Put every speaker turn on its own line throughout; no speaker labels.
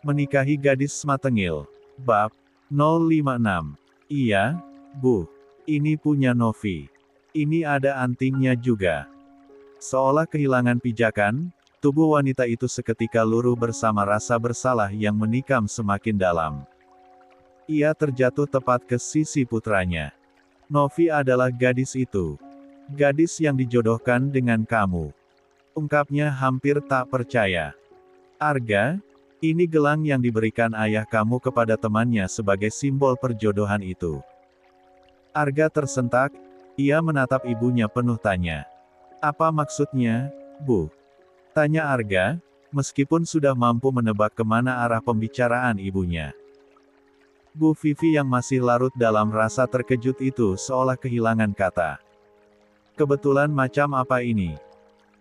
Menikahi gadis Matengil. Bab 056. Iya, Bu. Ini punya Novi. Ini ada antingnya juga. Seolah kehilangan pijakan, tubuh wanita itu seketika luruh bersama rasa bersalah yang menikam semakin dalam. Ia terjatuh tepat ke sisi putranya. Novi adalah gadis itu. Gadis yang dijodohkan dengan kamu. Ungkapnya hampir tak percaya. Arga, ini gelang yang diberikan ayah kamu kepada temannya sebagai simbol perjodohan itu. Arga tersentak, ia menatap ibunya penuh tanya. Apa maksudnya, Bu? Tanya Arga, meskipun sudah mampu menebak kemana arah pembicaraan ibunya. Bu Vivi yang masih larut dalam rasa terkejut itu seolah kehilangan kata. Kebetulan macam apa ini?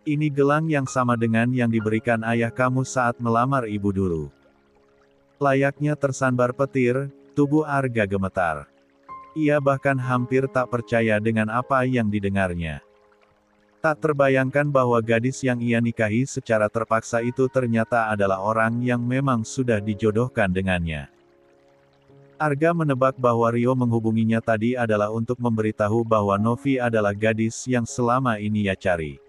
Ini gelang yang sama dengan yang diberikan ayah kamu saat melamar ibu dulu. Layaknya tersambar petir, tubuh Arga gemetar. Ia bahkan hampir tak percaya dengan apa yang didengarnya. Tak terbayangkan bahwa gadis yang ia nikahi secara terpaksa itu ternyata adalah orang yang memang sudah dijodohkan dengannya. Arga menebak bahwa Rio menghubunginya tadi adalah untuk memberitahu bahwa Novi adalah gadis yang selama ini ia cari.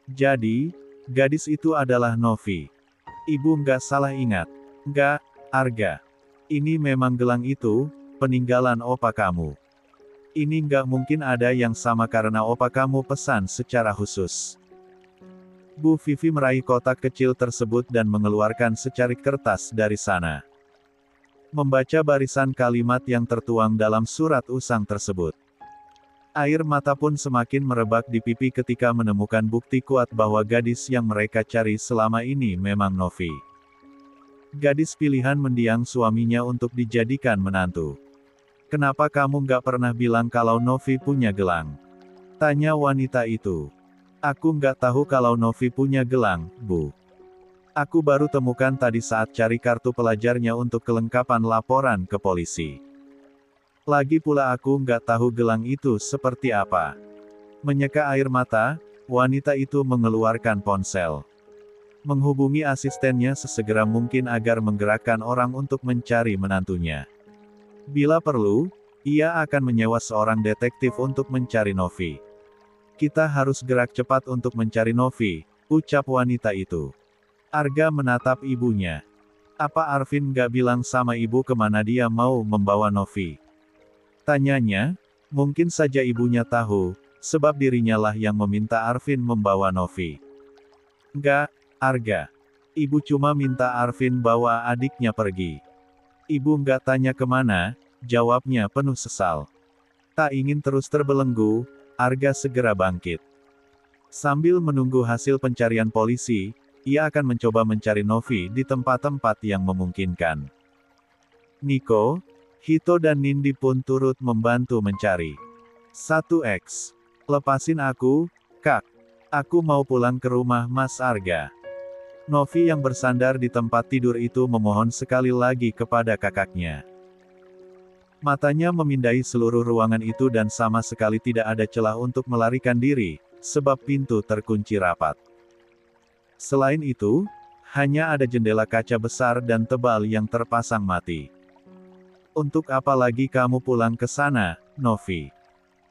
Jadi, gadis itu adalah Novi. Ibu nggak salah ingat. Nggak, Arga. Ini memang gelang itu, peninggalan opa kamu. Ini nggak mungkin ada yang sama karena opa kamu pesan secara khusus. Bu Vivi meraih kotak kecil tersebut dan mengeluarkan secarik kertas dari sana. Membaca barisan kalimat yang tertuang dalam surat usang tersebut. Air mata pun semakin merebak di pipi ketika menemukan bukti kuat bahwa gadis yang mereka cari selama ini memang Novi. Gadis pilihan mendiang suaminya untuk dijadikan menantu. Kenapa kamu nggak pernah bilang kalau Novi punya gelang? Tanya wanita itu. Aku nggak tahu kalau Novi punya gelang, Bu. Aku baru temukan tadi saat cari kartu pelajarnya untuk kelengkapan laporan ke polisi. Lagi pula aku nggak tahu gelang itu seperti apa. Menyeka air mata, wanita itu mengeluarkan ponsel. Menghubungi asistennya sesegera mungkin agar menggerakkan orang untuk mencari menantunya. Bila perlu, ia akan menyewa seorang detektif untuk mencari Novi. Kita harus gerak cepat untuk mencari Novi, ucap wanita itu. Arga menatap ibunya. Apa Arvin nggak bilang sama ibu kemana dia mau membawa Novi? Tanyanya, mungkin saja ibunya tahu, sebab dirinya lah yang meminta Arvin membawa Novi. Enggak, Arga. Ibu cuma minta Arvin bawa adiknya pergi. Ibu nggak tanya kemana, jawabnya penuh sesal. Tak ingin terus terbelenggu, Arga segera bangkit. Sambil menunggu hasil pencarian polisi, ia akan mencoba mencari Novi di tempat-tempat yang memungkinkan. Nico, Hito dan Nindi pun turut membantu mencari. 1x. Lepasin aku, Kak. Aku mau pulang ke rumah Mas Arga. Novi yang bersandar di tempat tidur itu memohon sekali lagi kepada kakaknya. Matanya memindai seluruh ruangan itu dan sama sekali tidak ada celah untuk melarikan diri, sebab pintu terkunci rapat. Selain itu, hanya ada jendela kaca besar dan tebal yang terpasang mati. Untuk apa lagi kamu pulang ke sana, Novi?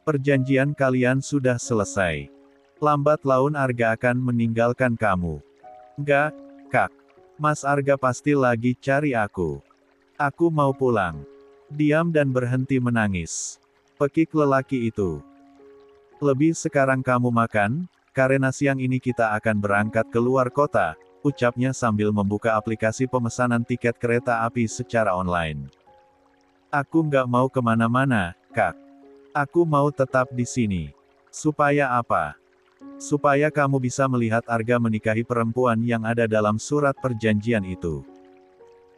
Perjanjian kalian sudah selesai. Lambat laun Arga akan meninggalkan kamu. Enggak, Kak. Mas Arga pasti lagi cari aku. Aku mau pulang. Diam dan berhenti menangis. Pekik lelaki itu. Lebih sekarang kamu makan, karena siang ini kita akan berangkat ke luar kota, ucapnya sambil membuka aplikasi pemesanan tiket kereta api secara online. Aku nggak mau kemana-mana, Kak. Aku mau tetap di sini. Supaya apa? Supaya kamu bisa melihat Arga menikahi perempuan yang ada dalam surat perjanjian itu.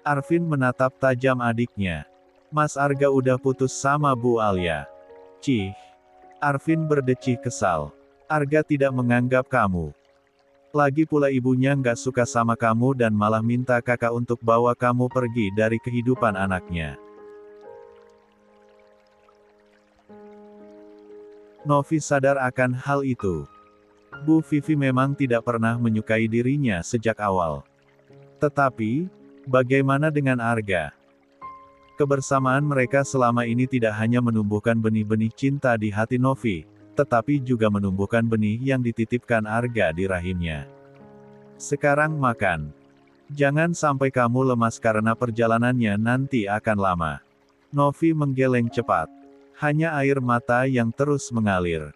Arvin menatap tajam adiknya. Mas Arga udah putus sama Bu Alia. Cih. Arvin berdecih kesal. Arga tidak menganggap kamu. Lagi pula ibunya nggak suka sama kamu dan malah minta kakak untuk bawa kamu pergi dari kehidupan anaknya. Novi sadar akan hal itu. Bu Vivi memang tidak pernah menyukai dirinya sejak awal. Tetapi, Bagaimana dengan Arga? Kebersamaan mereka selama ini tidak hanya menumbuhkan benih-benih cinta di hati Novi, tetapi juga menumbuhkan benih yang dititipkan Arga di rahimnya. Sekarang makan. Jangan sampai kamu lemas karena perjalanannya nanti akan lama. Novi menggeleng cepat. Hanya air mata yang terus mengalir.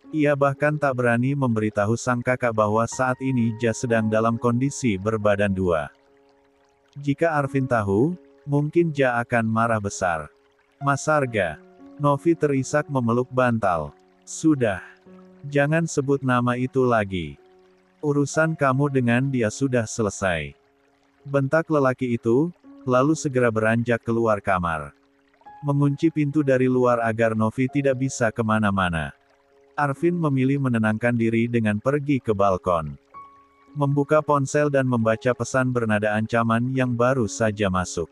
Ia bahkan tak berani memberitahu sang kakak bahwa saat ini Ja sedang dalam kondisi berbadan dua. Jika Arvin tahu, mungkin Ja akan marah besar. Mas Arga. Novi terisak memeluk bantal. Sudah. Jangan sebut nama itu lagi. Urusan kamu dengan dia sudah selesai. Bentak lelaki itu, lalu segera beranjak keluar kamar. Mengunci pintu dari luar agar Novi tidak bisa kemana-mana. Arvin memilih menenangkan diri dengan pergi ke balkon. Membuka ponsel dan membaca pesan bernada ancaman yang baru saja masuk.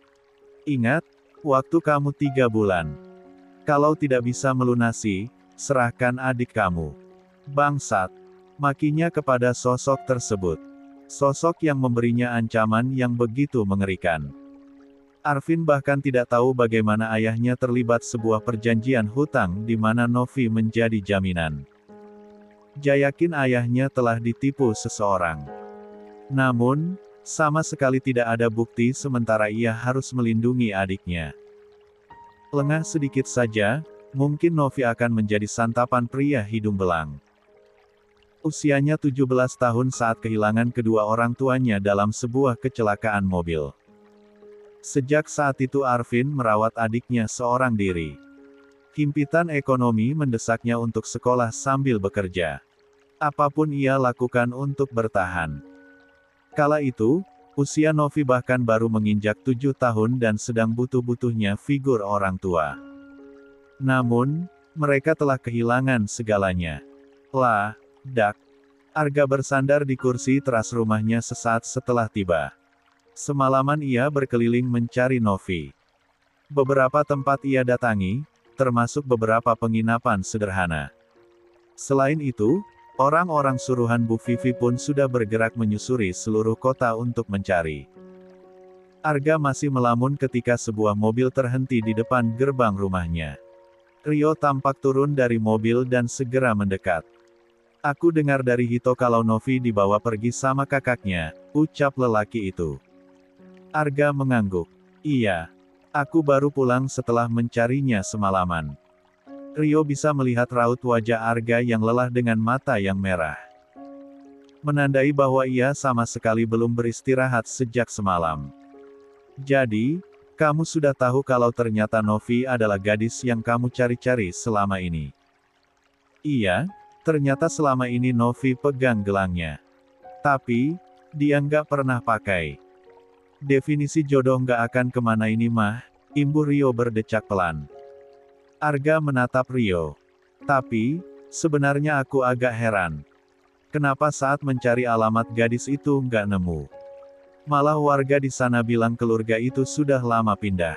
Ingat, waktu kamu 3 bulan. Kalau tidak bisa melunasi, serahkan adik kamu. Bangsat. Makinya kepada sosok tersebut. Sosok yang memberinya ancaman yang begitu mengerikan. Arvin bahkan tidak tahu bagaimana ayahnya terlibat sebuah perjanjian hutang di mana Novi menjadi jaminan. Ja yakin ayahnya telah ditipu seseorang. Namun, sama sekali tidak ada bukti sementara ia harus melindungi adiknya. Lengah sedikit saja, mungkin Novi akan menjadi santapan pria hidung belang. Usianya 17 tahun saat kehilangan kedua orang tuanya dalam sebuah kecelakaan mobil. Sejak saat itu Arvin merawat adiknya seorang diri. Himpitan ekonomi mendesaknya untuk sekolah sambil bekerja. Apapun ia lakukan untuk bertahan. Kala itu, usia Novi bahkan baru menginjak 7 tahun dan sedang butuh-butuhnya figur orang tua. Namun, mereka telah kehilangan segalanya. Dak. Arga bersandar di kursi teras rumahnya sesaat setelah tiba. Semalaman ia berkeliling mencari Novi. Beberapa tempat ia datangi, termasuk beberapa penginapan sederhana. Selain itu, orang-orang suruhan Bu Vivi pun sudah bergerak menyusuri seluruh kota untuk mencari. Arga masih melamun ketika sebuah mobil terhenti di depan gerbang rumahnya. Rio tampak turun dari mobil dan segera mendekat. Aku dengar dari Hito kalau Novi dibawa pergi sama kakaknya, ucap lelaki itu. Arga mengangguk. Iya. Aku baru pulang setelah mencarinya semalaman. Rio bisa melihat raut wajah Arga yang lelah dengan mata yang merah. Menandai bahwa ia sama sekali belum beristirahat sejak semalam. Jadi, kamu sudah tahu kalau ternyata Novi adalah gadis yang kamu cari-cari selama ini. Iya, ternyata selama ini Novi pegang gelangnya. Tapi, dia nggak pernah pakai. Definisi jodoh nggak akan kemana ini mah, imbuh Rio berdecak pelan. Arga menatap Rio. Tapi, sebenarnya aku agak heran. Kenapa saat mencari alamat gadis itu nggak nemu? Malah warga di sana bilang keluarga itu sudah lama pindah.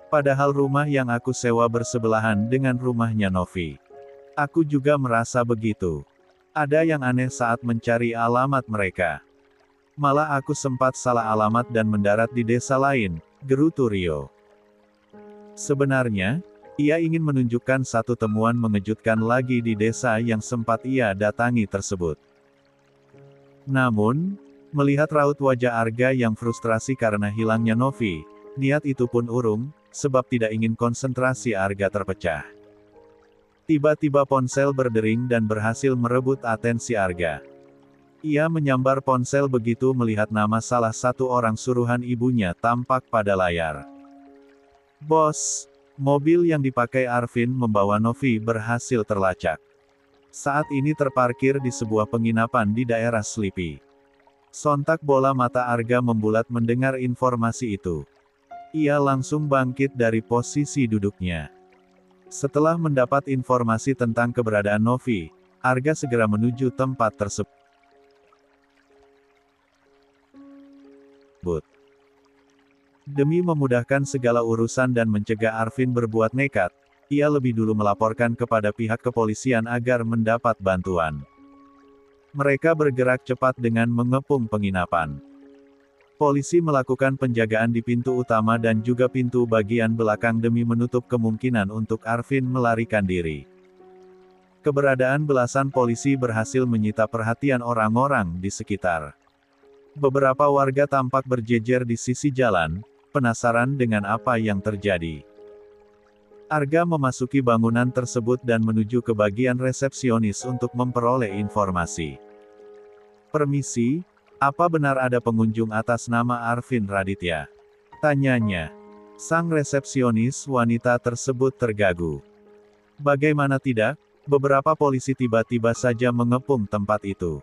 Padahal rumah yang aku sewa bersebelahan dengan rumahnya Novi. Aku juga merasa begitu. Ada yang aneh saat mencari alamat mereka. Malah aku sempat salah alamat dan mendarat di desa lain, gerutu Rio. Sebenarnya, ia ingin menunjukkan satu temuan mengejutkan lagi di desa yang sempat ia datangi tersebut. Namun, melihat raut wajah Arga yang frustrasi karena hilangnya Novi, niat itu pun urung, sebab tidak ingin konsentrasi Arga terpecah. Tiba-tiba ponsel berdering dan berhasil merebut atensi Arga. Ia menyambar ponsel begitu melihat nama salah satu orang suruhan ibunya tampak pada layar. Bos, mobil yang dipakai Arvin membawa Novi berhasil terlacak. Saat ini terparkir di sebuah penginapan di daerah Sleepy. Sontak bola mata Arga membulat mendengar informasi itu. Ia langsung bangkit dari posisi duduknya. Setelah mendapat informasi tentang keberadaan Novi, Arga segera menuju tempat tersebut. Demi memudahkan segala urusan dan mencegah Arvin berbuat nekat, ia lebih dulu melaporkan kepada pihak kepolisian agar mendapat bantuan. Mereka bergerak cepat dengan mengepung penginapan. Polisi melakukan penjagaan di pintu utama dan juga pintu bagian belakang demi menutup kemungkinan untuk Arvin melarikan diri. Keberadaan belasan polisi berhasil menyita perhatian orang-orang di sekitar. Beberapa warga tampak berjejer di sisi jalan, penasaran dengan apa yang terjadi. Arga memasuki bangunan tersebut dan menuju ke bagian resepsionis untuk memperoleh informasi. "Permisi, apa benar ada pengunjung atas nama Arvin Raditya?" tanyanya. Sang resepsionis wanita tersebut tergagap. Bagaimana tidak, beberapa polisi tiba-tiba saja mengepung tempat itu.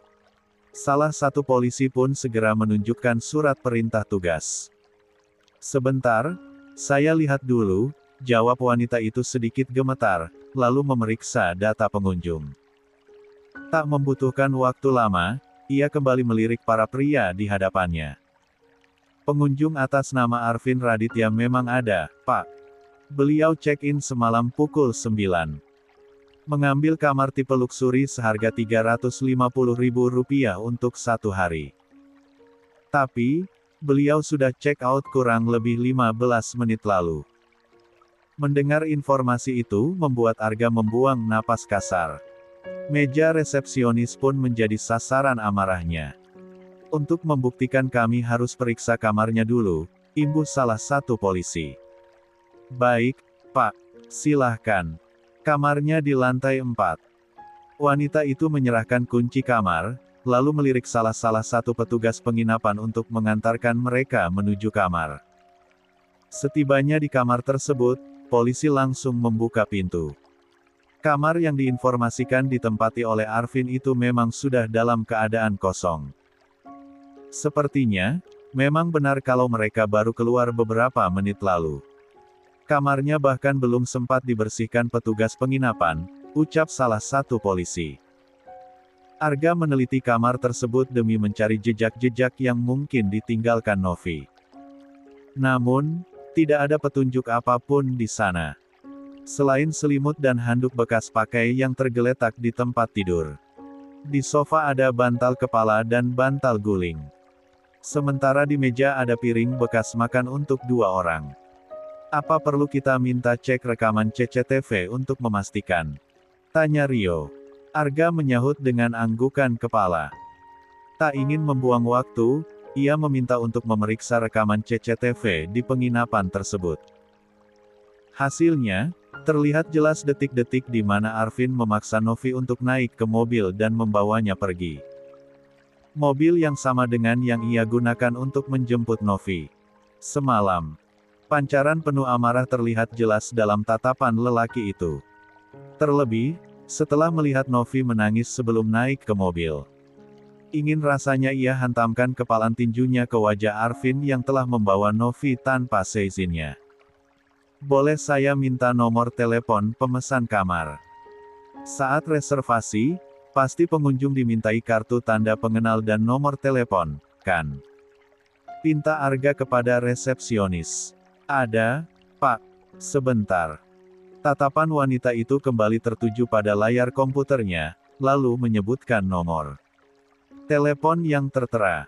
Salah satu polisi pun segera menunjukkan surat perintah tugas. "Sebentar, saya lihat dulu," jawab wanita itu sedikit gemetar, lalu memeriksa data pengunjung. Tak membutuhkan waktu lama, ia kembali melirik para pria di hadapannya. "Pengunjung atas nama Arvin Raditya memang ada, Pak. Beliau check-in semalam pukul 9. Mengambil kamar tipe luksuri seharga Rp350.000 untuk 1 hari. Tapi, beliau sudah check out kurang lebih 15 menit lalu." Mendengar informasi itu membuat Arga membuang napas kasar. Meja resepsionis pun menjadi sasaran amarahnya. "Untuk membuktikan kami harus periksa kamarnya dulu," imbuh salah satu polisi. "Baik, Pak. Silahkan. Kamarnya di lantai 4. Wanita itu menyerahkan kunci kamar, lalu melirik salah satu petugas penginapan untuk mengantarkan mereka menuju kamar. Setibanya di kamar tersebut, polisi langsung membuka pintu. Kamar yang diinformasikan ditempati oleh Arvin itu memang sudah dalam keadaan kosong. Sepertinya, memang benar kalau mereka baru keluar beberapa menit lalu. Kamarnya bahkan belum sempat dibersihkan petugas penginapan, ucap salah satu polisi. Arga meneliti kamar tersebut demi mencari jejak-jejak yang mungkin ditinggalkan Novi. Namun, tidak ada petunjuk apapun di sana. Selain selimut dan handuk bekas pakai yang tergeletak di tempat tidur. Di sofa ada bantal kepala dan bantal guling. Sementara di meja ada piring bekas makan untuk 2 orang. "Apa perlu kita minta cek rekaman CCTV untuk memastikan?" tanya Rio. Arga menyahut dengan anggukan kepala. Tak ingin membuang waktu, ia meminta untuk memeriksa rekaman CCTV di penginapan tersebut. Hasilnya, terlihat jelas detik-detik di mana Arvin memaksa Novi untuk naik ke mobil dan membawanya pergi. Mobil yang sama dengan yang ia gunakan untuk menjemput Novi semalam. Pancaran penuh amarah terlihat jelas dalam tatapan lelaki itu. Terlebih, setelah melihat Novi menangis sebelum naik ke mobil. Ingin rasanya ia hantamkan kepalan tinjunya ke wajah Arvin yang telah membawa Novi tanpa seizinnya. "Boleh saya minta nomor telepon pemesan kamar?" Saat reservasi, pasti pengunjung dimintai kartu tanda pengenal dan nomor telepon, kan? Pinta Arga kepada resepsionis. "Ada, Pak. Sebentar." Tatapan wanita itu kembali tertuju pada layar komputernya, lalu menyebutkan nomor telepon yang tertera.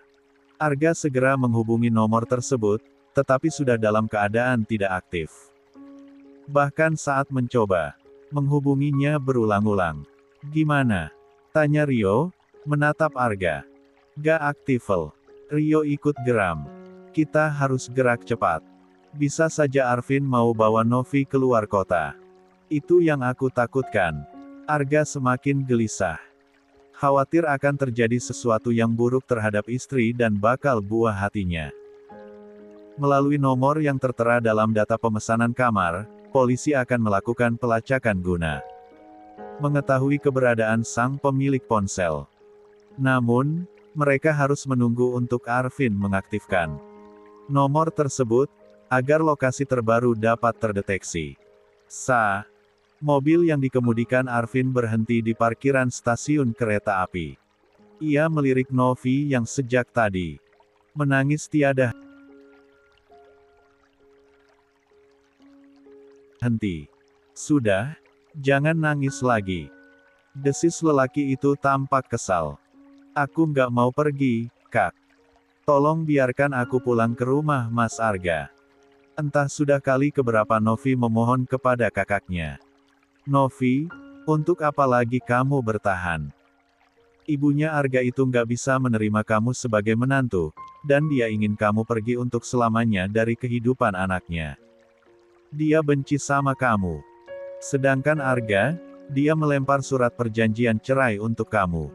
Arga segera menghubungi nomor tersebut, tetapi sudah dalam keadaan tidak aktif. Bahkan saat mencoba menghubunginya berulang-ulang. "Gimana?" tanya Rio, menatap Arga. "Gak aktif." Rio ikut geram. "Kita harus gerak cepat. Bisa saja Arvin mau bawa Novi keluar kota. Itu yang aku takutkan." Arga semakin gelisah. Khawatir akan terjadi sesuatu yang buruk terhadap istri dan bakal buah hatinya. Melalui nomor yang tertera dalam data pemesanan kamar, polisi akan melakukan pelacakan guna mengetahui keberadaan sang pemilik ponsel. Namun, mereka harus menunggu untuk Arvin mengaktifkan nomor tersebut, agar lokasi terbaru dapat terdeteksi. Mobil yang dikemudikan Arvin berhenti di parkiran stasiun kereta api. Ia melirik Novi yang sejak tadi menangis tiada henti. "Sudah, jangan nangis lagi," desis lelaki itu tampak kesal. "Aku nggak mau pergi, Kak. Tolong biarkan aku pulang ke rumah Mas Arga. Entah sudah kali keberapa Novi memohon kepada kakaknya. Novi, untuk apa lagi kamu bertahan? Ibunya Arga itu nggak bisa menerima kamu sebagai menantu, dan dia ingin kamu pergi untuk selamanya dari kehidupan anaknya. Dia benci sama kamu. Sedangkan Arga, dia melempar surat perjanjian cerai untuk kamu.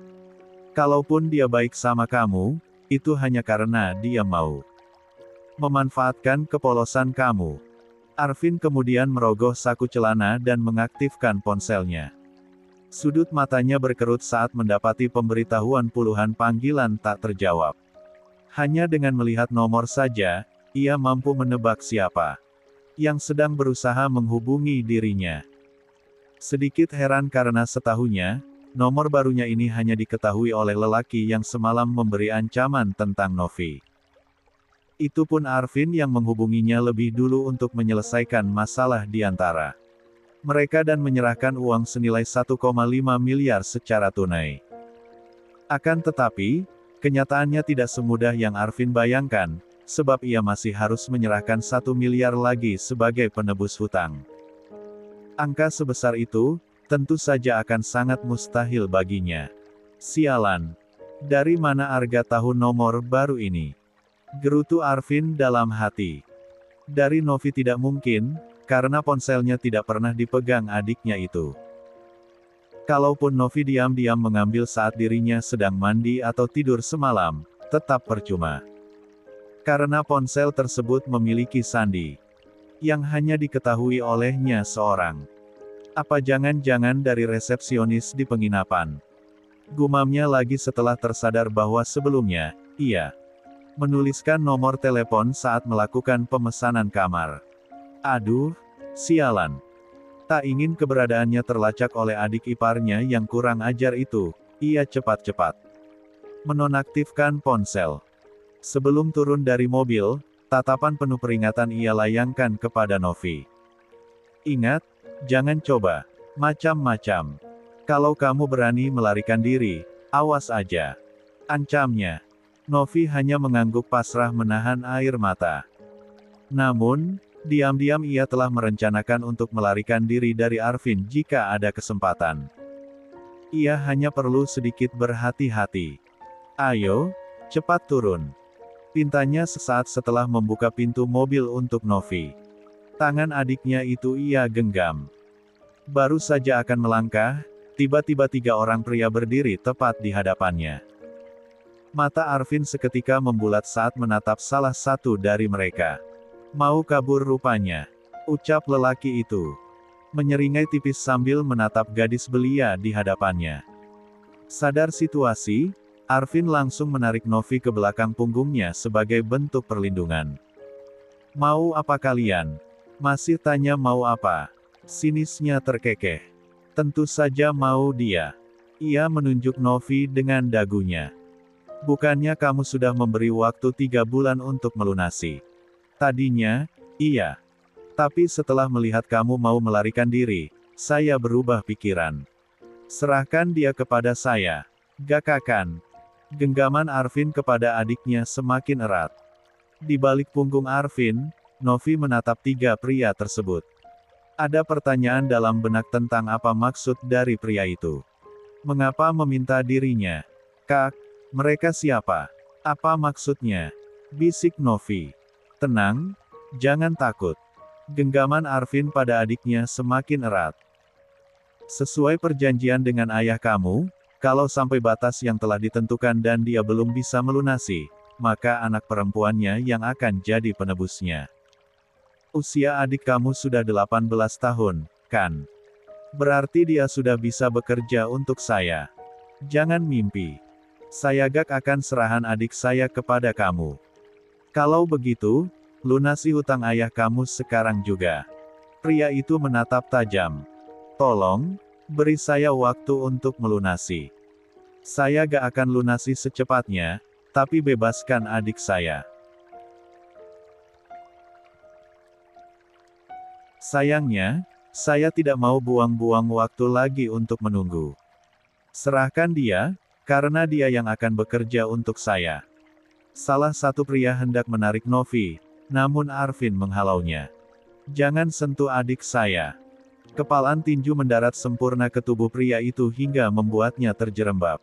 Kalaupun dia baik sama kamu, itu hanya karena dia mau memanfaatkan kepolosan kamu. Arvin kemudian merogoh saku celana dan mengaktifkan ponselnya. Sudut matanya berkerut saat mendapati pemberitahuan puluhan panggilan tak terjawab. Hanya dengan melihat nomor saja, ia mampu menebak siapa yang sedang berusaha menghubungi dirinya. Sedikit heran karena setahunya, nomor barunya ini hanya diketahui oleh lelaki yang semalam memberi ancaman tentang Novi. Itu pun Arvin yang menghubunginya lebih dulu untuk menyelesaikan masalah di antara mereka dan menyerahkan uang senilai 1,5 miliar secara tunai. Akan tetapi, kenyataannya tidak semudah yang Arvin bayangkan, sebab ia masih harus menyerahkan 1 miliar lagi sebagai penebus hutang. Angka sebesar itu, tentu saja akan sangat mustahil baginya. Sialan. Dari mana Arga tahu nomor baru ini? Gerutu Arvin dalam hati. Dari Novi tidak mungkin, karena ponselnya tidak pernah dipegang adiknya itu. Kalaupun Novi diam-diam mengambil saat dirinya sedang mandi atau tidur semalam, tetap percuma. Karena ponsel tersebut memiliki sandi yang hanya diketahui olehnya seorang. Apa jangan-jangan dari resepsionis di penginapan? Gumamnya lagi setelah tersadar bahwa sebelumnya, ia menuliskan nomor telepon saat melakukan pemesanan kamar. Aduh, sialan. Tak ingin keberadaannya terlacak oleh adik iparnya yang kurang ajar itu, ia cepat-cepat menonaktifkan ponsel. Sebelum turun dari mobil, tatapan penuh peringatan ia layangkan kepada Novi. Ingat, jangan coba macam-macam. Kalau kamu berani melarikan diri, awas aja. Ancamnya. Novi hanya mengangguk pasrah menahan air mata. Namun, diam-diam ia telah merencanakan untuk melarikan diri dari Arvin jika ada kesempatan. Ia hanya perlu sedikit berhati-hati. Ayo, cepat turun. Pintanya sesaat setelah membuka pintu mobil untuk Novi. Tangan adiknya itu ia genggam. Baru saja akan melangkah, tiba-tiba 3 orang pria berdiri tepat di hadapannya. Mata Arvin seketika membulat saat menatap salah satu dari mereka. Mau kabur rupanya, ucap lelaki itu. Menyeringai tipis sambil menatap gadis belia di hadapannya. Sadar situasi, Arvin langsung menarik Novi ke belakang punggungnya sebagai bentuk perlindungan. Mau apa kalian? Masih tanya mau apa? Sinisnya terkekeh. Tentu saja mau dia. Ia menunjuk Novi dengan dagunya. Bukannya kamu sudah memberi waktu 3 bulan untuk melunasi? Tadinya, iya. Tapi setelah melihat kamu mau melarikan diri, saya berubah pikiran. Serahkan dia kepada saya. Gakakan. Genggaman Arvin kepada adiknya semakin erat. Di balik punggung Arvin, Novi menatap 3 pria tersebut. Ada pertanyaan dalam benak tentang apa maksud dari pria itu. Mengapa meminta dirinya? Kak, mereka siapa? Apa maksudnya? Bisik Novi. Tenang, jangan takut. Genggaman Arvin pada adiknya semakin erat. Sesuai perjanjian dengan ayah kamu, kalau sampai batas yang telah ditentukan dan dia belum bisa melunasi, maka anak perempuannya yang akan jadi penebusnya. Usia adik kamu sudah 18 tahun, kan? Berarti dia sudah bisa bekerja untuk saya. Jangan mimpi. Saya gak akan serahan adik saya kepada kamu. Kalau begitu, lunasi hutang ayah kamu sekarang juga. Pria itu menatap tajam. Tolong, beri saya waktu untuk melunasi. Saya gak akan lunasi secepatnya, tapi bebaskan adik saya. Sayangnya, saya tidak mau buang-buang waktu lagi untuk menunggu. Serahkan dia, karena dia yang akan bekerja untuk saya. Salah satu pria hendak menarik Novi, namun Arvin menghalaunya. "Jangan sentuh adik saya." Kepalan tinju mendarat sempurna ke tubuh pria itu hingga membuatnya terjerembab.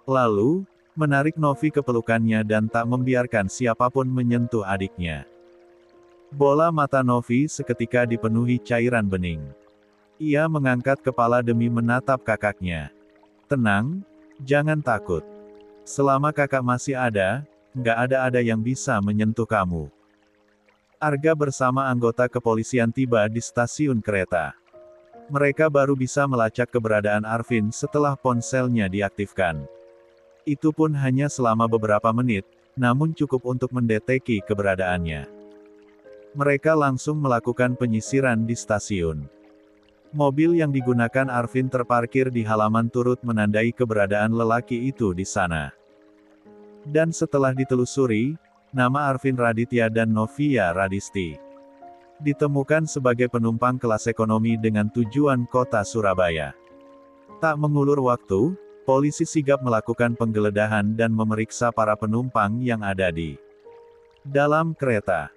Lalu, menarik Novi ke pelukannya dan tak membiarkan siapapun menyentuh adiknya. Bola mata Novi seketika dipenuhi cairan bening. Ia mengangkat kepala demi menatap kakaknya. "Tenang, jangan takut. Selama kakak masih ada, nggak ada yang bisa menyentuh kamu." Arga bersama anggota kepolisian tiba di stasiun kereta. Mereka baru bisa melacak keberadaan Arvin setelah ponselnya diaktifkan. Itu pun hanya selama beberapa menit, namun cukup untuk mendeteksi keberadaannya. Mereka langsung melakukan penyisiran di stasiun. Mobil yang digunakan Arvin terparkir di halaman turut menandai keberadaan lelaki itu di sana. Dan setelah ditelusuri, nama Arvin Raditya dan Novia Radisti ditemukan sebagai penumpang kelas ekonomi dengan tujuan kota Surabaya. Tak mengulur waktu, polisi sigap melakukan penggeledahan dan memeriksa para penumpang yang ada di dalam kereta.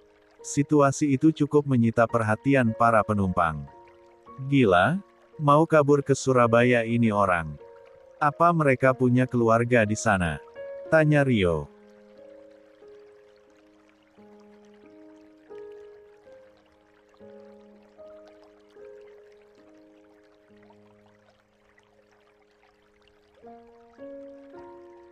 Situasi itu cukup menyita perhatian para penumpang. "Gila, mau kabur ke Surabaya ini orang. Apa mereka punya keluarga di sana?" tanya Rio.